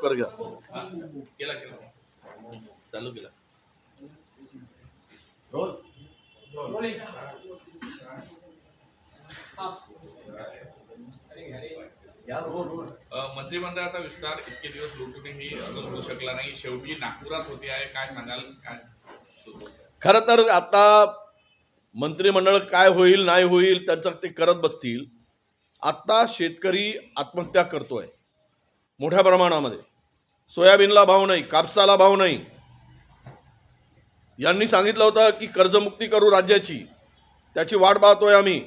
लवकर घ्या. केला चालू केला. मंत्रिमंडळाचा विस्तार इतके दिवस लोटूनही अजून होऊ शकला नाही. शेवटी नागपुरात होते आहे. काय सांगाल? काय खरं तर आता मंत्रिमंडळ काय होईल नाही होईल त्यांचं ते करत बसतील. आता शेतकरी आत्महत्या करतोय मोठ्या प्रमाणामध्ये. सोयाबीनला भाव नाही, कापसाला भाव नाही. यांनी सांगितलं होतं की कर्जमुक्ती करू राज्याची, त्याची वाट पाहतोय आम्ही.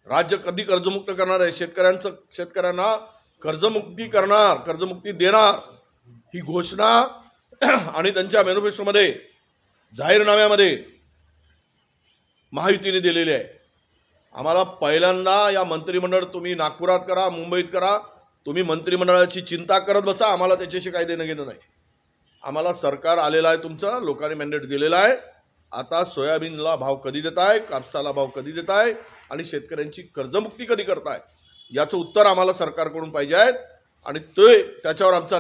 राज्य कधी कर्जमुक्त करणार आहे? शेतकऱ्यांना कर्जमुक्ती करणार, कर्जमुक्ती देणार ही घोषणा आणि त्यांच्या मॅनिफेस्टोमध्ये, जाहीरनाम्यामध्ये महायुतीने दिलेली आहे. आम्हाला पहिल्यांदा या मंत्रिमंडळ तुम्ही नागपुरात करा, मुंबईत करा, तुम्ही मंत्रिमंडळाची चिंता करत बसा. आम्हाला त्याच्याशी काही देणं घेणं नाही. आम्हाला सरकार आलेलं आहे, तुमचं लोकांनी मॅन्डेट दिलेला आहे. आता सोयाबीनला भाव कधी देताय, कापसाला भाव कधी देताय आणि शेतकऱ्यांची कर्जमुक्ती कधी करताय, याचं उत्तर आम्हाला सरकारकडून पाहिजे आहे. आणि ते त्याच्यावर आमचा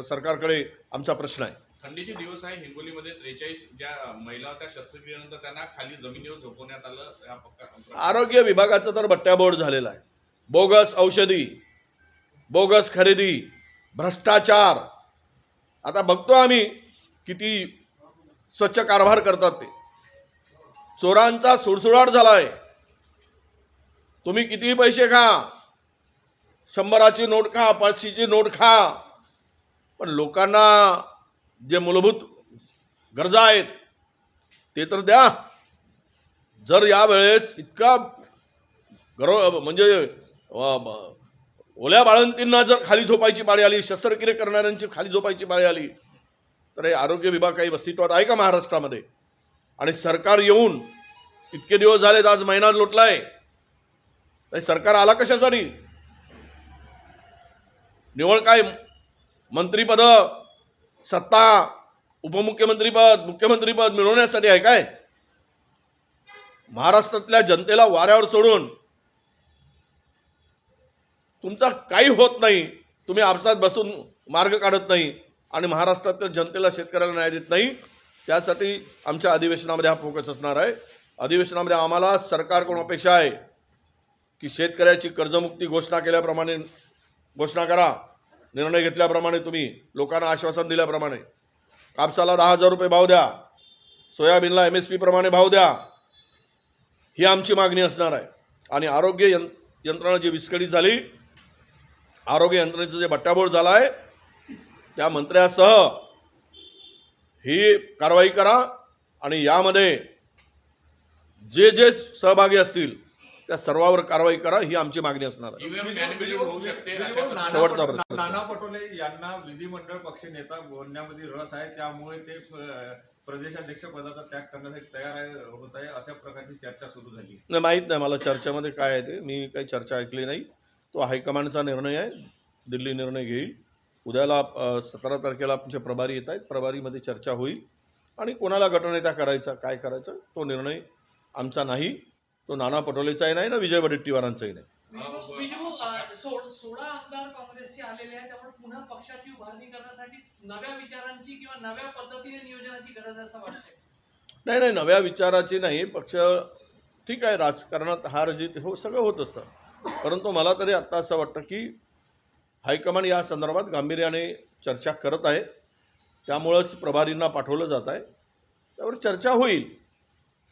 सरकारकडे आमचा प्रश्न आहे. थंडीचे दिवस आहे. हिंगोलीमध्ये 43 ज्या महिला त्या शस्त्रक्रियेनंतर त्यांना खाली जमिनीवर झोपवण्यात आलं. आरोग्य विभागाचं तर बट्ट्याबोळ झालेला आहे. बोगस औषधी, बोगस खरेदी, भ्रष्टाचार. आता बघतो आम्ही किती स्वच्छ कारभार करतात ते. चोरांचा सुळसुळाट झालाय. तुम्ही कितीही पैसे खा, 100ची नोट खा, 500ची नोट खा, पण लोकांना जे मूलभूत गरजा आहेत ते तर द्या. जर यावेळेस इतका म्हणजे ओल्या बाळंतींना जर खाली झोपायची पाळी आली, शस्त्रक्रिया करणाऱ्यांची खाली झोपायची पाळी आली, तर हे आरोग्य विभाग काही अस्तित्वात आहे का महाराष्ट्रामध्ये? आणि सरकार येऊन इतके दिवस झालेत, आज महिना लोटलाय, सरकार आला कशासाठी? निवळ काय मंत्रीपद, सत्ता, उपमुख्यमंत्रीपद, मुख्यमंत्रीपद मिळवण्यासाठी आहे काय? महाराष्ट्रातल्या जनतेला वाऱ्यावर सोडून तुमचा काही होत नाही. तुम्ही आपसात बसून मार्ग काढत नाही आणि महाराष्ट्रातल्या जनतेला, शेतकऱ्याला न्याय देत नाही. त्यासाठी आमच्या अधिवेशनामध्ये हा फोकस असणार आहे. अधिवेशनामध्ये आम्हाला सरकारकडून अपेक्षा आहे की शेतकऱ्याची कर्जमुक्ती घोषणा केल्याप्रमाणे घोषणा करा. निर्णय घेतल्याप्रमाणे, तुम्ही लोकांना आश्वासन दिल्याप्रमाणे कापसाला 10,000 रुपये भाव द्या, सोयाबीनला MSP प्रमाणे भाव द्या, ही आमची मागणी असणार आहे. आणि आरोग्य यंत्रणा जी विस्कळीत झाली, आरोग्य यंत्रणेचं जे बट्ट्याबोळ झाला आहे, त्या मंत्र्यासह ही कारवाई करा आणि यामध्ये जे जे सहभागी असतील त्या सर्वांवर कारवाई करा, ही आमची मागणी असणार आहे. शेवटचा प्रश्न. नाना पटोले यांना विधिमंडळ पक्ष नेता बनण्यामध्ये रस आहे, त्यामुळे ते प्रदेशाध्यक्ष पदाचा त्याग करण्यासाठी तयार होत आहे, अशा प्रकारची चर्चा सुरू झाली. नाही, माहीत नाही मला चर्चेमध्ये काय आहे ते. मी काही चर्चा ऐकली नाही. तो हायकमांडचा निर्णय आहे, दिल्ली निर्णय घेईल. उद्याला 17 तारखेला आमचे प्रभारी येत आहेत, प्रभारीमध्ये चर्चा होईल आणि कोणाला गटनेता करायचा, काय करायचं, तो निर्णय आमचा नाही. तो नाना पटोलेचाही नाही ना विजय वडेट्टीवारांचाही नाही. 16 आमदार काँग्रेसचे आलेले आहेत, त्यामुळे पुन्हा पक्षाची उभारणी करण्यासाठी नव्या विचारांची किंवा नव्या पद्धतीने नियोजनाची गरज आहे असं वाटतंय. नाही, नव्या विचाराची नाही. पक्ष ठीक आहे, राजकारणात हार जीत हो सगळं होत असतं, परंतु मला तरी आत्ता असं वाटतं की हायकमांड या संदर्भात गांभीर्याने चर्चा करत आहे. त्यामुळंच प्रभारींना पाठवलं जात आहे, त्यावर चर्चा होईल.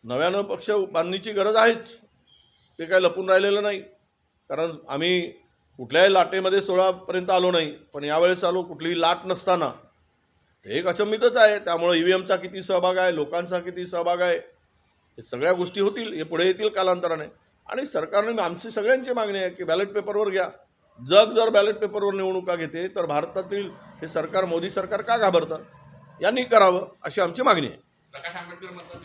नव्यानं पक्ष बांधणीची गरज आहेच, ते काय लपून राहिलेलं नाही. कारण आम्ही कुठल्याही लाटेमध्ये 16पर्यंत आलो नाही, पण यावेळेस आलो कुठलीही लाट नसताना. एक अचंबितच आहे. त्यामुळे EVMचा किती सहभाग आहे, लोकांचा किती सहभाग आहे, हे सगळ्या गोष्टी होतील, हे पुढे येतील कालांतराने. आणि सरकारने, आमची सगळ्यांची मागणी आहे की बॅलेट पेपरवर घ्या. जग जर बॅलेट पेपरवर निवडणुका घेते तर भारतातील हे सरकार, मोदी सरकार का घाबरतं? यांनी करावं, अशी आमची मागणी आहे. प्रकाश आंबेडकर म्हणतात